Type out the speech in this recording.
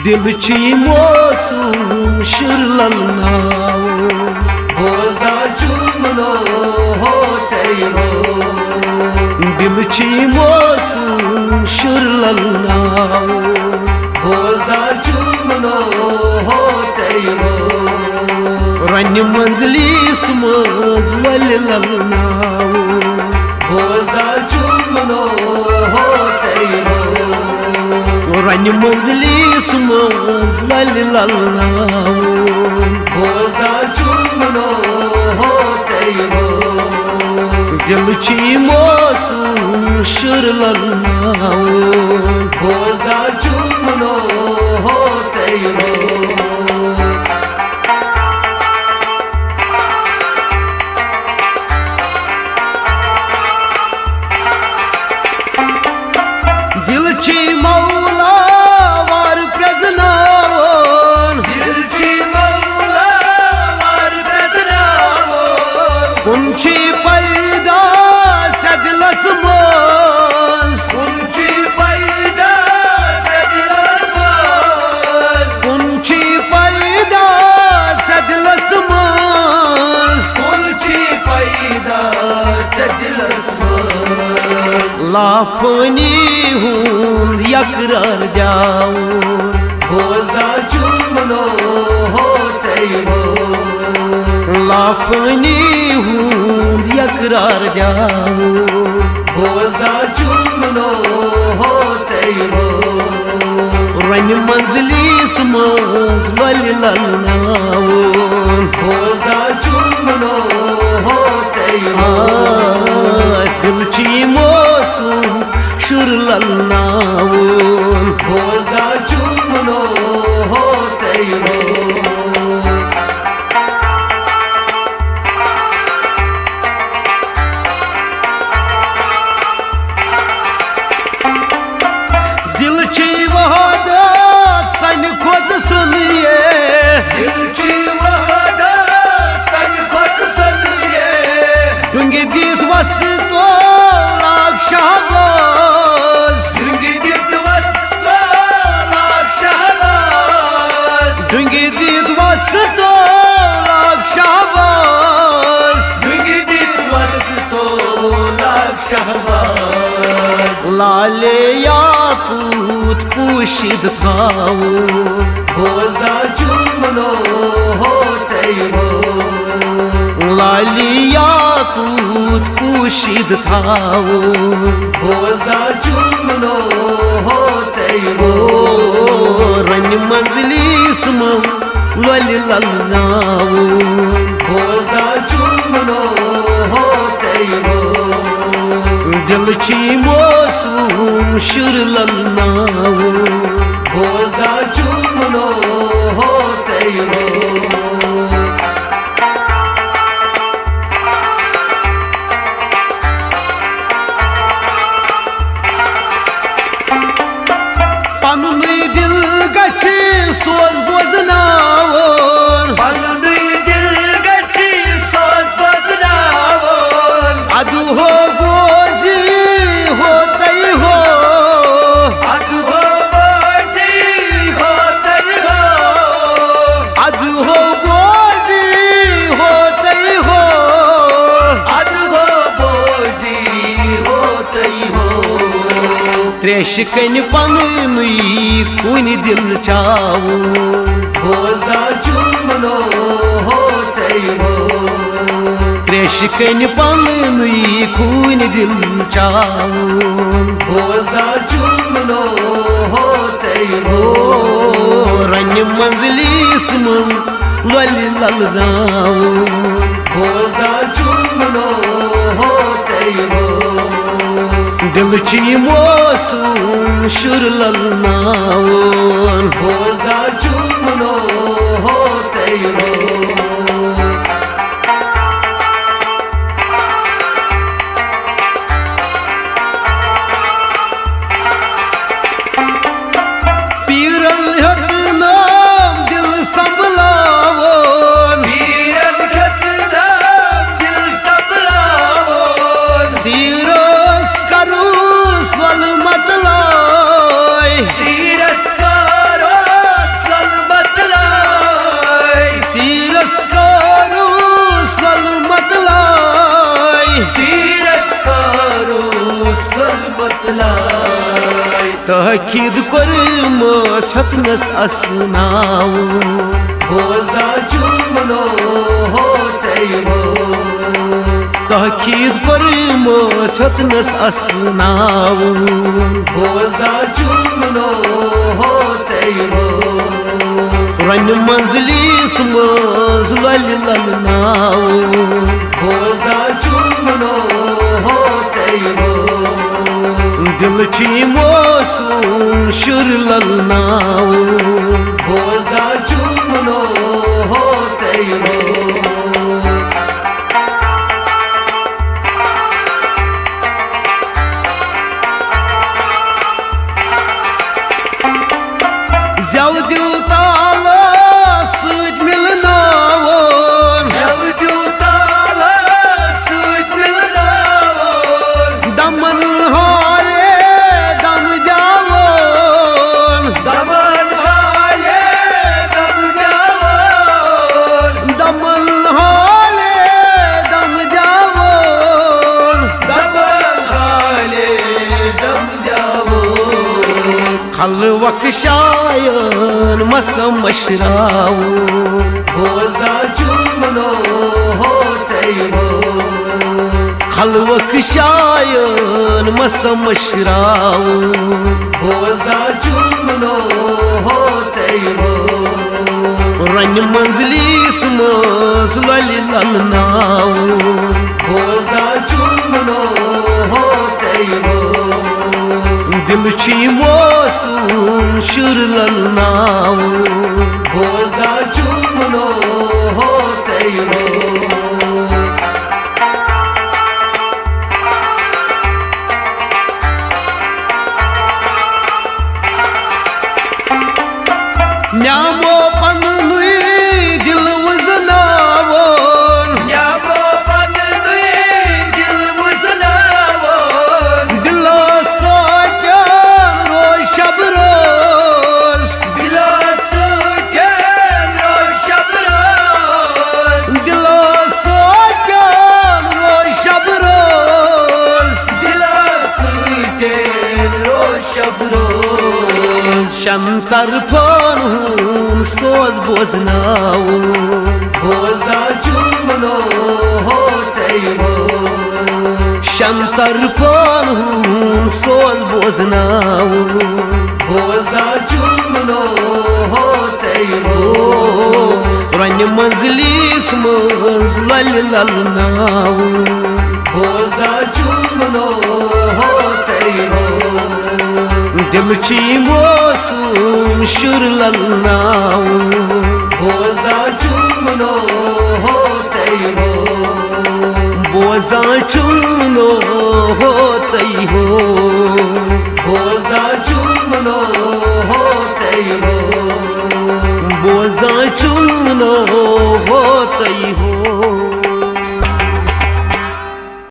दिल ची मौसम शिरलनाओ बोजा चुमनो होते हो दिल ची मौसम शिरलनाओ बोजा चुमनो होते हो रन मंजलिस मज ललनाओ बोजा चुमनो होते हो रन मंजलिस मज ललनाओ बोजा चुमनो होते हो दिल ची मौसम शिरलनाओ बोजा चुमनो होते हो मौला वार प्रजनावन दिलची मौला वार प्रजनावन कुंची पैदा सजलस मज कुंची पैदा सजलस मज कुंची पैदा सजलस मज कुंची पैदा सजलस मज लाफनी हूं यकरार जाओ बोजा चुमनो होते हो लाफनी हूं यकरार जाओ बोजा चुमनो होते हो रन मंजलिस मज ललनाओ बोजा चुमनो होते हो दिल ची मौसम शिरलनाओ बोजा चुमनो होते हो दिल ची वहादत सन खुद सुनिए दिल ची वहादत सन खुद सुनिए डूंगी दीत वस्तो लाग शहबाज डूंगी दीत वस्तो लाग शहबाज डूंगी दीत वस्तो लाग शहबाज डूंगी दीत वस्तो लाग शहबाज लाले याकूत पूशिद थाओ बोजा चुमनो होते हो लाली याकूत पूशिद थाओ बोजा चुमनो होते हो रन मंजलिस ललनाओ बोजा चुमनो होते हो दिल ची मौसम शिरलनाओ बोजा चुमनो होते हो दिल गसी सोज बोजनावन पलनुई दिल गसी सोज बोजनावन अदु हो बोजी होते हो अदु हो बोजी होते हो अदु हो बोजी होते हो अदु हो बोजी होते हो त्रेश कन पनुई कुन दिल चाओ बोजा चुमनो होते हो त्रेश कन पनुई कुन दिल चाओ बोजा चुमनो होते हो रन मंजलिस ललनाओ बोजा चुमनो होते हो दिल ची मौसम शिरलनाओ बोजा चुमनो होते हो पीरल हक नाम दिल संभलाओ पीरल हक नाम दिल संभलाओ सीरस करूस वल मतला ताकीद कर्मस हतनस असनाव बोजा चुमनो होते हो ताकीद कर्मस हतनस असनाव बोजा चुमनो होते हो रन मंजलिस मज लल ललनाव बोजा चुमनो होते हो दिल ची मोसूम शुर ललनाव बोजा चुमनो होते हो खलवक शायन मसम मशराव बोजा चुमनो होते हो खलवक शायन मसम मशराव बोजा चुमनो होते हो रन मंजलिस मज लल ललनाव बोजा चुमनो होते हो दिल ची मोसूम शुर ललनाव बोजा चुमनो होते हो न्यामो पनुई दिल वजनावो न्यामो पनुई दिल वजनावो दिलो सोचन रोज शब रोज दिलो सोचन रोज शब रोज दिलो सोचन रोज शब रोज दिलो सोचन रोज शब रोज शंतर फोन सोज बोजनाव बोजा चुमनो होते हो शंतर फोन सोज बोजनाव बोजा चुमनो होते हो रन मंजलिस मज लल ललनाव बोजा चुमनो होते हो दिल ची मोसूम शुर ललनाव बोजा चुमनो होते हो बोजा चुमनो होते हो बोजा चुमनो होते हो बोजा चुमनो होते हो